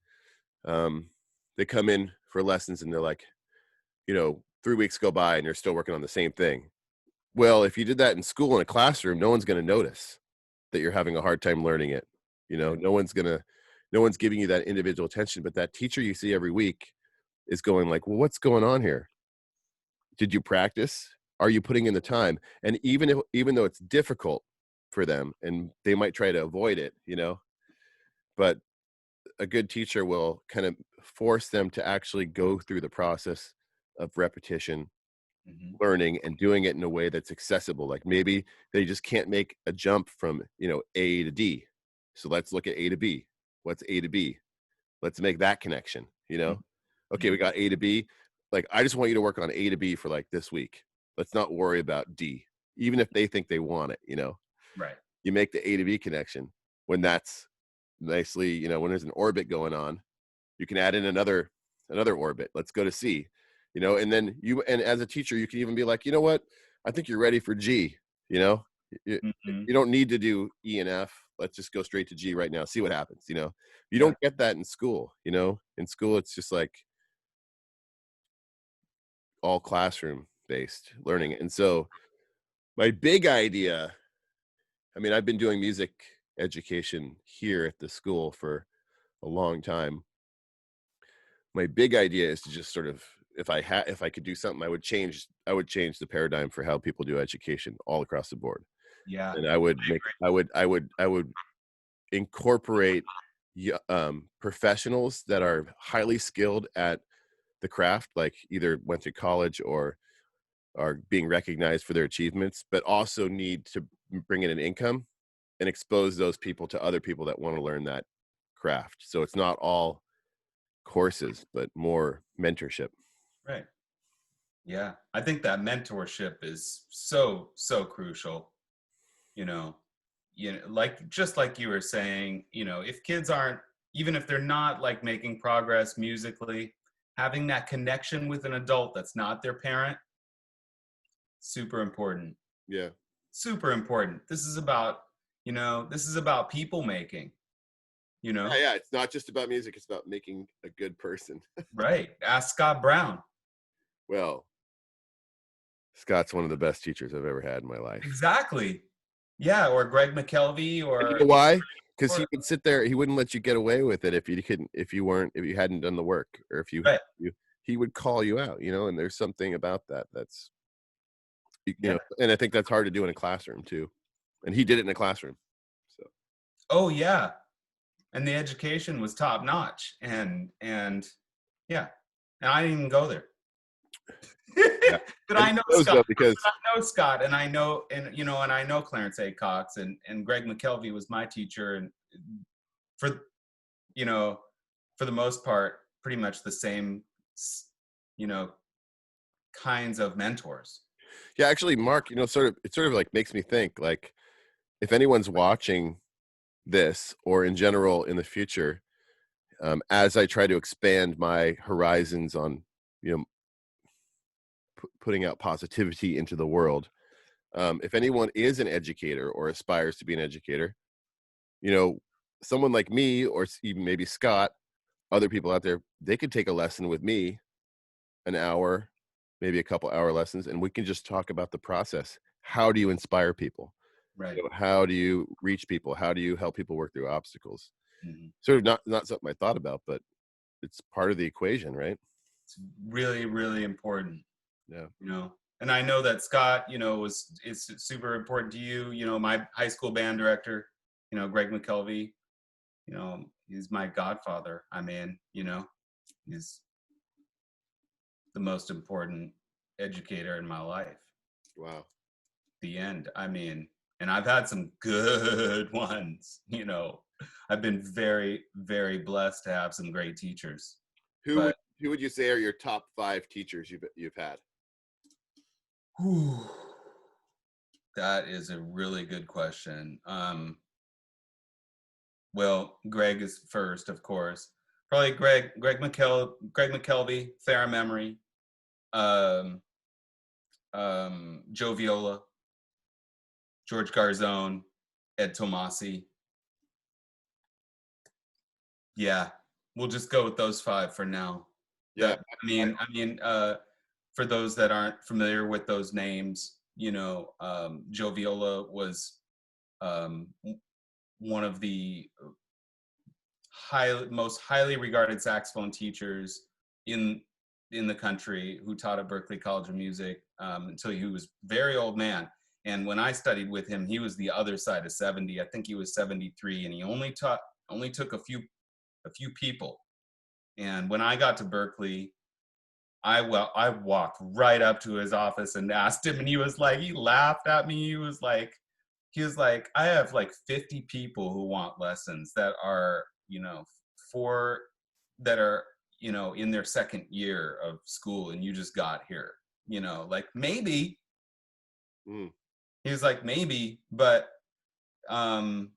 um they come in for lessons and they're like, 3 weeks go by and you're still working on the same thing. Well, if you did that in school in a classroom, no one's going to notice that you're having a hard time learning it. Right. No one's giving you that individual attention, but that teacher you see every week is going like, well, what's going on here? Did you practice? Are you putting in the time? And even though it's difficult for them and they might try to avoid it, but a good teacher will kind of force them to actually go through the process of repetition, Mhm. learning, and doing it in a way that's accessible. Like, maybe they just can't make a jump from, A to D. So let's look at A to B. What's A to B? Let's make that connection. Okay, we Mhm. got A to B. Like, I just want you to work on A to B for like this week. Let's not worry about D, even if they think they want it. Right. You make the A to B connection when that's nicely, when there's an orbit going on, you can add in another orbit. Let's go to C, and then and as a teacher, you can even be like, you know what? I think you're ready for G, you know? You, Mhm. you don't need to do E and F. Let's just go straight to G right now. See what happens. You Yeah. don't get that in school. In school, it's just like all classroom based learning. And so my big idea, I mean, I've been doing music education here at the school for a long time. My big idea is to just sort of, if I could do something, I would change the paradigm for how people do education all across the board. Yeah. And I would incorporate professionals that are highly skilled at the craft, like either went to college or are being recognized for their achievements, but also need to bring in an income and expose those people to other people that want to learn that craft. So it's not all courses, but more mentorship. Right. Yeah. I think that mentorship is so, so crucial, you know. Like, just like you were saying, if kids aren't, even if they're not like making progress musically, having that connection with an adult that's not their parent, super important. Yeah. Super important. This is about, this is about people making, Yeah, yeah. It's not just about music. It's about making a good person. Right. Ask Scott Brown. Well, Scott's one of the best teachers I've ever had in my life. Exactly. Yeah. Or Greg McKelvey And you or, know why? Because he or would sit there. He wouldn't let you get away with it if you hadn't done the work, or right. he would call you out. And there's something about that that's, Yeah. and I think that's hard to do in a classroom too. And he did it in a classroom. So Oh yeah. And the education was top notch. And yeah. And I didn't even go there. yeah. But And I know those Scott. though, because I know Scott, and I know, and I know Clarence A. Cox, and Greg McKelvey was my teacher, and for you know, for the most part, pretty much the same, you know, kinds of mentors. yeah, actually, Mark, it sort of like makes me think, like, if anyone's watching this, or in general in the future, as I try to expand my horizons on, you know, putting out positivity into the world, if anyone is an educator or aspires to be an educator, you know, someone like me, or even maybe Scott, other people out there, they could take a lesson with me, an hour, maybe a couple hour lessons, and we can just talk about the process. How do you inspire people? Right. How do you reach people? How do you help people work through obstacles? Mm-hmm. Sort of not something I thought about, but it's part of the equation, right? It's really, really important. Yeah. And I know that Scott, is super important to you. My high school band director, Greg McKelvey, he's my godfather. I mean, he's the most important educator in my life. Wow. The end. I mean, and I've had some good ones. I've been very, very blessed to have some great teachers. Who would you say are your top 5 teachers you've had? Whew, that is a really good question. Well, Greg is first, of course. Probably Greg McKelvey, Farrah Memory, um, Joe Viola, George Garzon, Ed Tomasi. Yeah, we'll just go with those 5 for now. Yeah. For those that aren't familiar with those names, Joe Viola was one of the most highly regarded saxophone teachers in the country, who taught at Berklee College of Music until he was very old man. And when I studied with him, he was the other side of 70. I think he was 73, and he only took a few people. And when I got to Berklee, I walked right up to his office and asked him, and he laughed at me. He was like, I have like 50 people who want lessons that are, in their second year of school, and you just got here, like maybe. Mm. He was like, maybe, but, and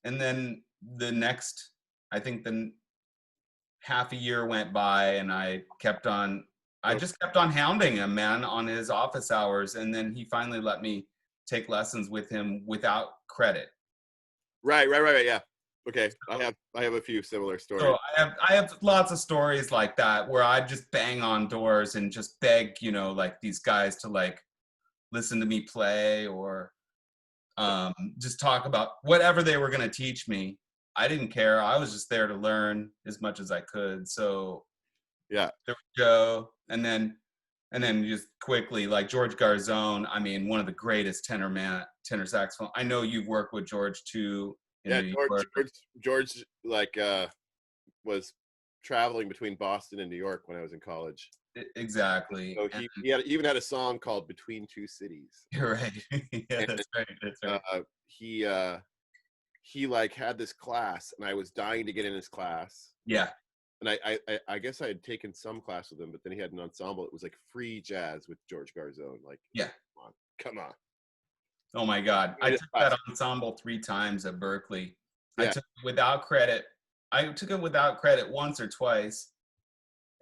then I think the half a year went by, and I just kept on hounding him, man, on his office hours. And then he finally let me take lessons with him without credit. Right. Yeah. Okay. I have a few similar stories. So I have lots of stories like that, where I just bang on doors and just beg, like these guys to like listen to me play, or just talk about whatever they were going to teach me. I didn't care. I was just there to learn as much as I could. So yeah, there we go. And then just quickly, like George Garzon, I mean, one of the greatest tenor saxophone. I know you've worked with George too. Yeah, George was traveling between Boston and New York when I was in college. Exactly. So he even had a song called "Between Two Cities." You're right. Yeah, that's right. That's right. He like had this class, and I was dying to get in his class. Yeah. And I guess I had taken some class with him, but then he had an ensemble. It was like free jazz with George Garzon. Like, yeah, come on. Oh my God, I took that ensemble 3 times at Berklee. Yeah. I took it without credit. I took it without credit once or twice,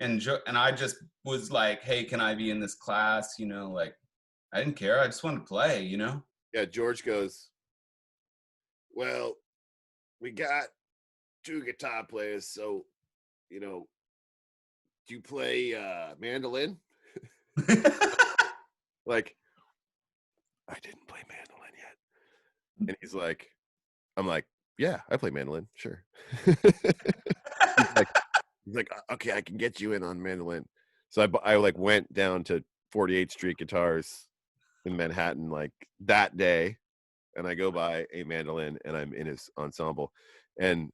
and I just was like, hey, can I be in this class? You know, like I didn't care. I just wanted to play, you know? Yeah, George goes, well, we got 2 guitar players, so do you play mandolin? Like, I didn't play mandolin yet. And he's like, I'm like, yeah, I play mandolin, sure. he's like, okay, I can get you in on mandolin. So I like went down to 48th Street Guitars in Manhattan like that day, and I go buy a mandolin, and I'm in his ensemble. And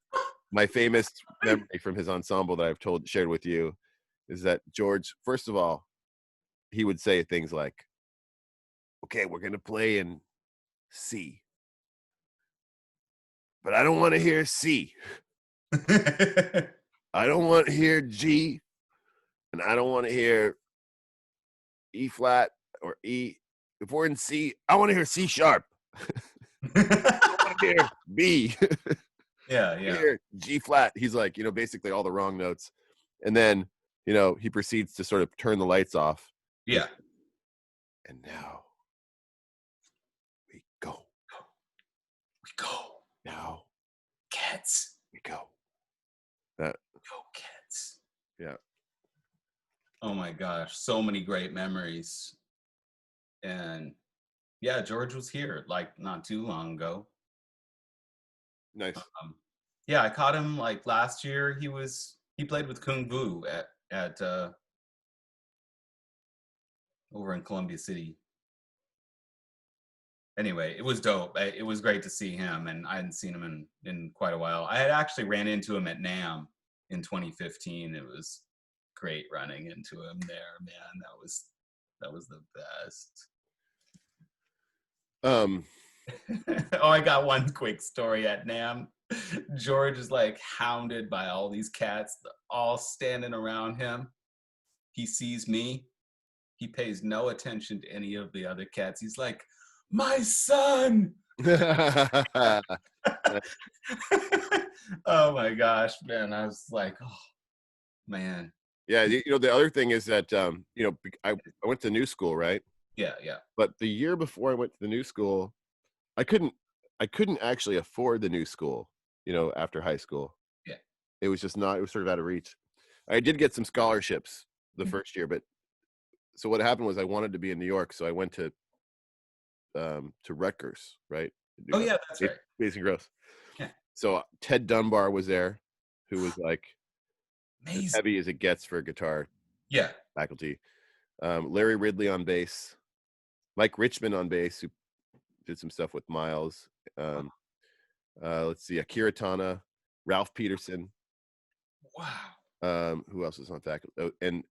my famous memory from his ensemble that I've shared with you is that George, first of all, he would say things like, okay, we're gonna play in C, but I don't want to hear C. I don't want to hear G, and I don't want to hear E flat or E. If we're in C, I want to hear C sharp. I want to hear B. Yeah, yeah. Hear G flat. He's like, basically all the wrong notes. And then, he proceeds to sort of turn the lights off. Yeah. And now we go. We go. Now Cats. we go. That. Go Cats. Yeah. Oh my gosh, so many great memories. And yeah, George was here like not too long ago. Nice. Yeah, I caught him like last year. He played with Kung Fu at over in Columbia City. Anyway, it was dope. It was great to see him, and I hadn't seen him in quite a while. I had actually ran into him at NAMM in 2015. It was great running into him there, man. That was the best. Oh, I got one quick story at NAMM. George is like hounded by all these cats, all standing around him. He sees me. He pays no attention to any of the other cats. He's like, my son. Oh my gosh, man. I was like, oh man. Yeah, the other thing is that I went to new school, right? Yeah, yeah. But the year before I went to the new school, I couldn't actually afford the new school, after high school. Yeah. It was just not, it was sort of out of reach. I did get some scholarships the first year, but so what happened was I wanted to be in New York, so I went to Rutgers, right? Oh yeah, that's right. Amazing gross. Yeah. So Ted Dunbar was there, who was like as Amazing. heavy as it gets for guitar Yeah. faculty. Larry Ridley on bass, Mike Richmond on bass, who did some stuff with Miles. Let's see, Akira Tana, Ralph Peterson. Wow. Who else was on faculty? Oh, and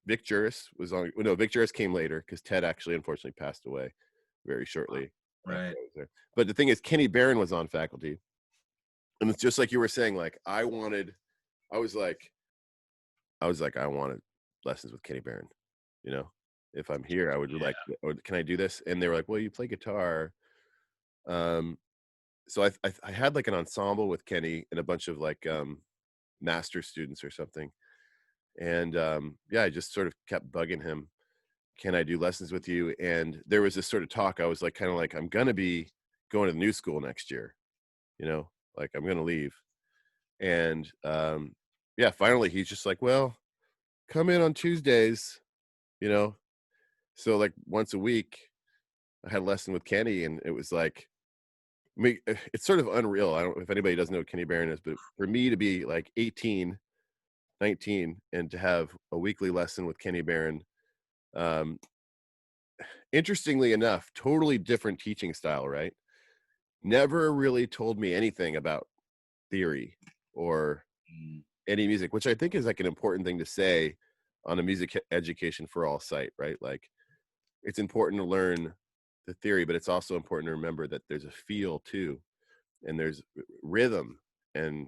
Vic Juris was on. Well, no, Vic Juris came later because Ted actually unfortunately passed away very shortly. Right. But the thing is, Kenny Barron was on faculty, and it's just like you were saying. Like I wanted I wanted lessons with Kenny Barron. If I'm here, I would like, or can I do this? And they were like, well, you play guitar. So I had like an ensemble with Kenny and a bunch of like master students or something. And I just sort of kept bugging him. Can I do lessons with you? And there was this sort of talk. I was like, kind of like, I'm going to be going to the new school next year, like I'm going to leave. And finally he's just like, well, come in on Tuesdays, So like once a week I had a lesson with Kenny, and it was like, I mean, it's sort of unreal. I don't know if anybody doesn't know what Kenny Barron is, but for me to be like 18, 19 and to have a weekly lesson with Kenny Barron, interestingly enough, totally different teaching style, right? Never really told me anything about theory or any music, which I think is like an important thing to say on a music education for all site, right? Like it's important to learn the theory, but it's also important to remember that there's a feel too, and there's rhythm, and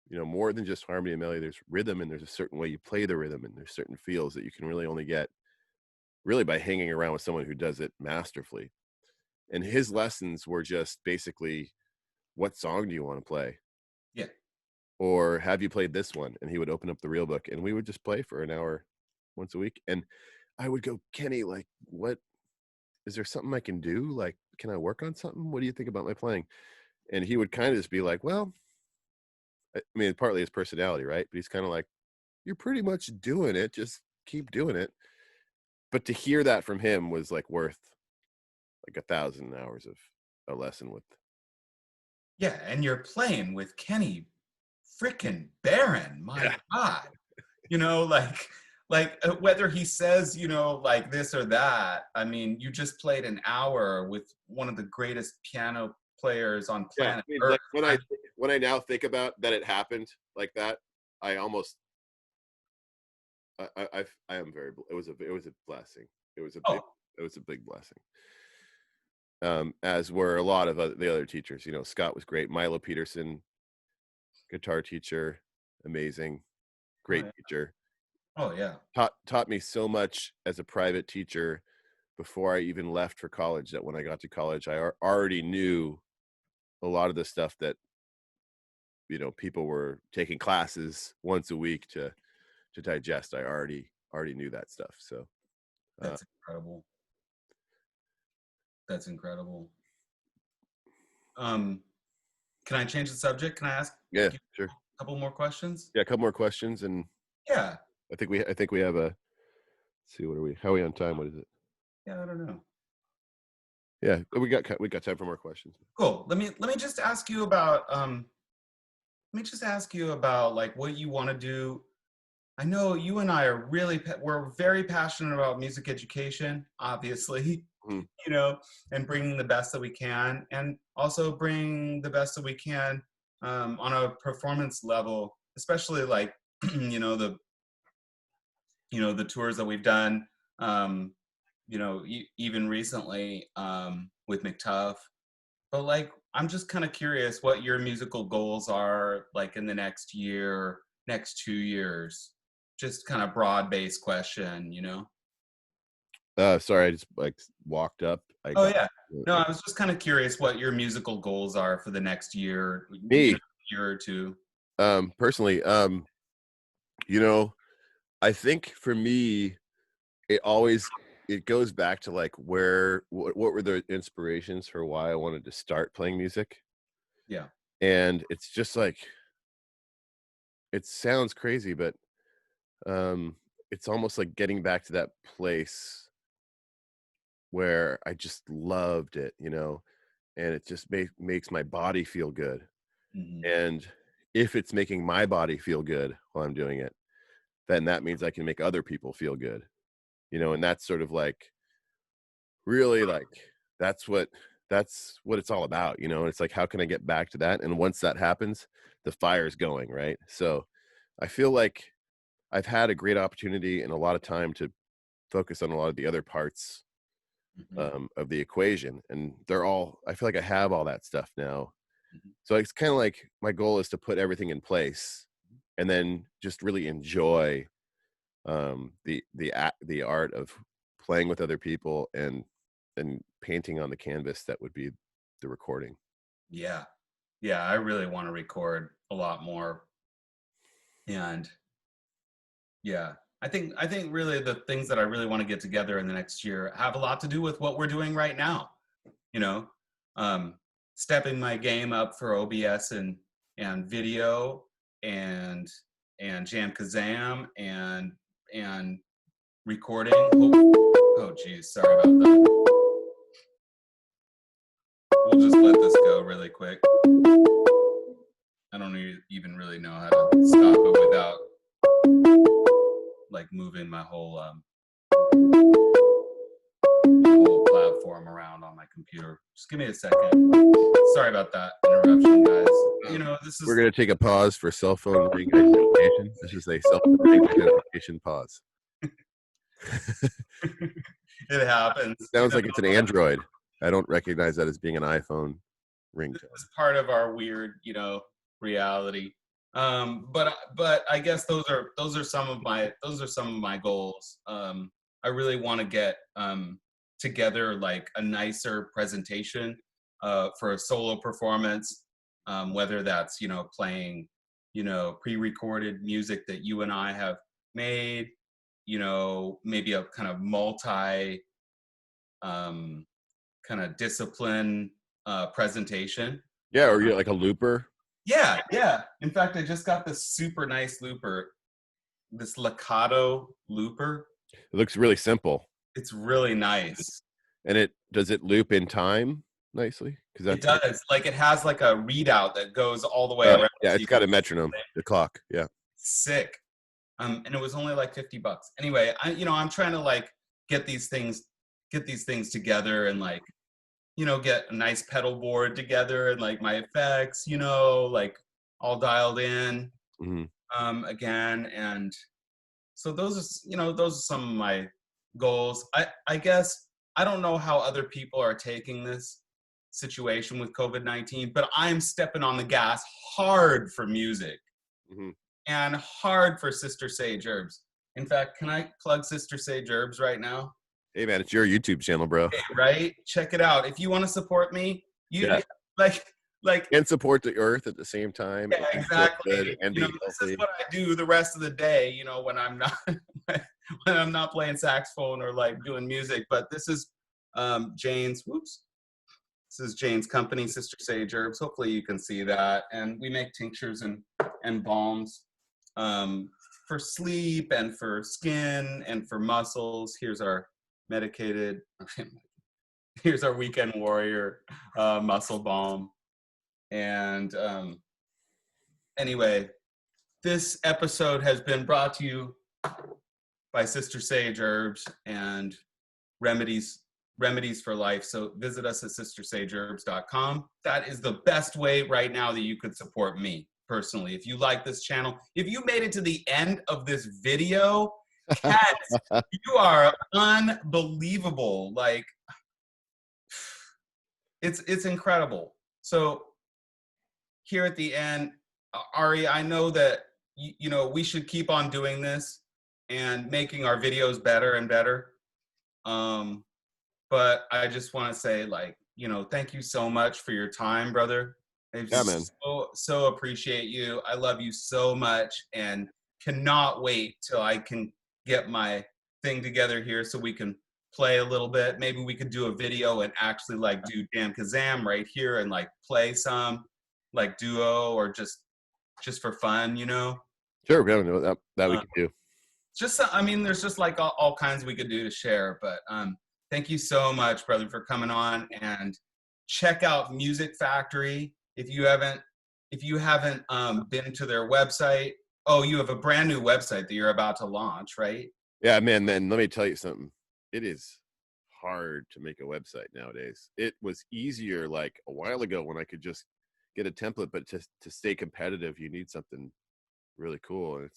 more than just harmony and melody, there's rhythm, and there's a certain way you play the rhythm, and there's certain feels that you can really only get really by hanging around with someone who does it masterfully. And his lessons were just basically, what song do you want to play? Yeah. or have you played this one? And he would open up the real book and we would just play for an hour once a week. And I would go, Kenny, like, what is there something I can do? Like, can I work on something? What do you think about my playing? And he would kind of just be like, well, I mean, partly his personality, right? But he's kind of like, you're pretty much doing it. Just keep doing it. But to hear that from him was like worth like 1,000 hours of a lesson with. Yeah, and you're playing with Kenny freaking Barron. My Yeah. God, you know, whether he says, you know, like this or that. I mean, you just played an hour with one of the greatest piano players on Yeah. planet I mean, Earth. like when I now think about that it happened like that, I almost I am very it was a blessing. It was a big Oh, blessing. As were a lot of the other teachers. You know, Scott was great. Milo Peterson, guitar teacher, amazing, oh great yeah. teacher. Oh yeah. Taught me so much as a private teacher before I even left for college, that when I got to college, I already knew a lot of the stuff that, you know, people were taking classes once a week to digest. I already knew that stuff. So uh, That's incredible. That's incredible. Um, can I change the subject? Can I ask yeah, you sure. a couple more questions? Yeah, a couple more questions, and Yeah. I think we have a. Let's see, what are we? How are we on time? What is it? Yeah, I don't know. Yeah, we got time for more questions. Cool. Let me just ask you about let me just ask you about like what you want to do. I know you and I are we're very passionate about music education, obviously, Mhm. you know, and bringing the best that we can, and also bring the best that we can on a performance level, especially like you know the tours that we've done, um, you know, even recently with McTuff. But like, I'm just kind of curious what your musical goals are like in the next year, next 2 years. Just kind of broad-based question, you know? Sorry, I just like walked up. I Oh got yeah. No, I was just kind of curious what your musical goals are for the next year, you know, me year or two. personally. You know, I think for me, it always it goes back to like what were the inspirations for why I wanted to start playing music, Yeah. and it's just like it sounds crazy, but um, it's almost like getting back to that place where I just loved it, you know, and it just makes my body feel good. Hmm. And if it's making my body feel good while I'm doing it, then that means I can make other people feel good, you know, and that's sort of like really like that's what it's all about, you know. It's like, how can I get back to that? And once that happens, the fire's going, right? So I feel like I've had a great opportunity and a lot of time to focus on a lot of the other parts Hmm. of the equation, and they're all, I feel like I have all that stuff now. Hmm. So it's kind of like my goal is to put everything in place and then just really enjoy the art of playing with other people and painting on the canvas that would be the recording. Yeah. Yeah, I really want to record a lot more. And yeah, I think really the things that I really want to get together in the next year have a lot to do with what we're doing right now. You know, um, stepping my game up for OBS and video and Jam Kazam and recording. Oh geez, sorry about that. We'll just let this go really quick. I don't even really know how to stop it without like moving my whole platform around on my computer. Just give me a second. Sorry about that interruption, guys. You know, this We're is going to take a pause for cell phone ring identification. This is a cell phone ring identification pause. it happens. It You sounds know, like it's an Android. I don't recognize that as being an iPhone ringtone. it's part of our weird, you know, reality. But I guess those are some of my goals. I really want to get together like a nicer presentation for a solo performance, whether that's you know playing pre-recorded music that you and I have made, maybe a kind of multi kind of discipline presentation. Yeah, or you're like a looper. Yeah, yeah. In fact, I just got this super nice looper, this Lacado looper. It looks really simple. It's really nice. And does it loop in time nicely? Because It that's does. Like it has like a readout that goes all the way around. yeah, So it's you got can a metronome, the clock. Yeah. sick. And it was only like $50. Anyway, I'm trying to like get these things together and like, get a nice pedal board together and like my effects, like all dialed in again. And so those are some of my goals. I guess I don't know how other people are taking this situation with COVID-19, but I'm stepping on the gas hard for music and hard for Sister Sage Herbs. In fact, can I plug Sister Sage Herbs right now? Hey man, it's your YouTube channel, bro. Okay, right? Check it out. If you want to support me, like and support the earth at the same time. Yeah, exactly. And be this healthy. is what I do the rest of the day, when I'm not when I'm not playing saxophone or like doing music. But this is Jane's this is Jane's company, Sister Sage Herbs. Hopefully you can see that. And we make tinctures and balms for sleep and for skin and for muscles. Here's our medicated here's our Weekend Warrior muscle balm. And anyway, this episode has been brought to you by Sister Sage Herbs and Remedies for Life. So visit us at sistersageherbs.com. That is the best way right now that you could support me personally. If you like this channel, if you made it to the end of this video, cats, you are unbelievable. Like, it's incredible. So here at the end, Ari, I know that we should keep on doing this and making our videos better and better. But I just want to say, like, thank you so much for your time, brother. I man. so appreciate you. I love you so much and cannot wait till I can get my thing together here so we can play a little bit. Maybe we could do a video and actually like do Jam Kazam right here and like play some like duo or just for fun, Sure, that we can do. Just, there's just like all kinds we could do to share. But thank you so much, brother, for coming on. And check out Music Factory if you haven't been to their website. Oh, you have a brand new website that you're about to launch, right? Yeah, man. Then let me tell you something. It is hard to make a website nowadays. It was easier like a while ago when I could just get a template, but to stay competitive, you need something really cool. And it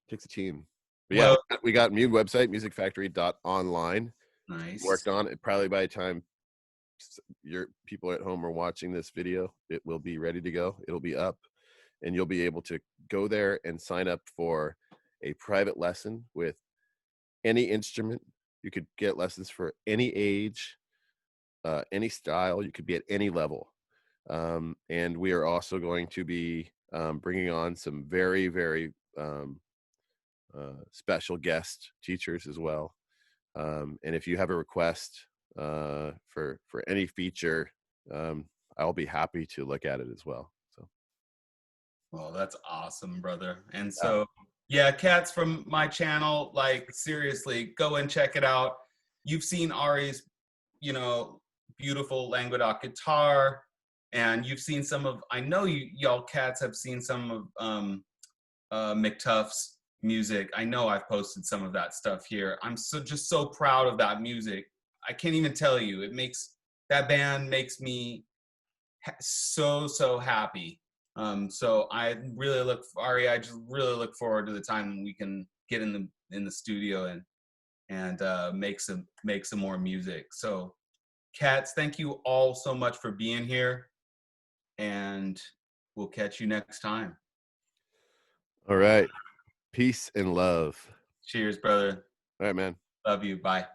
takes a team. But yeah, we got a new website, musicfactory.online. Nice. Worked on it. Probably by the time your people at home are watching this video, it will be ready to go. It'll be up, and you'll be able to go there and sign up for a private lesson with any instrument. You could get lessons for any age, any style. You could be at any level. And we are also going to be bringing on some very, very special guest teachers as well. And if you have a request for any feature, I'll be happy to look at it as well. So, well, that's awesome, brother. And so, yeah, cats from my channel, like seriously, go and check it out. You've seen Ari's, beautiful Languedoc guitar, and you've seen some of. I know y'all cats have seen some of McTuff's music. I know I've posted some of that stuff here. I'm just so proud of that music. I can't even tell you. That band makes me so happy. So I really I just really look forward to the time when we can get in the studio and make some more music. So cats, thank you all so much for being here, and we'll catch you next time. All right. Peace and love. Cheers, brother. All right, man. Love you. Bye.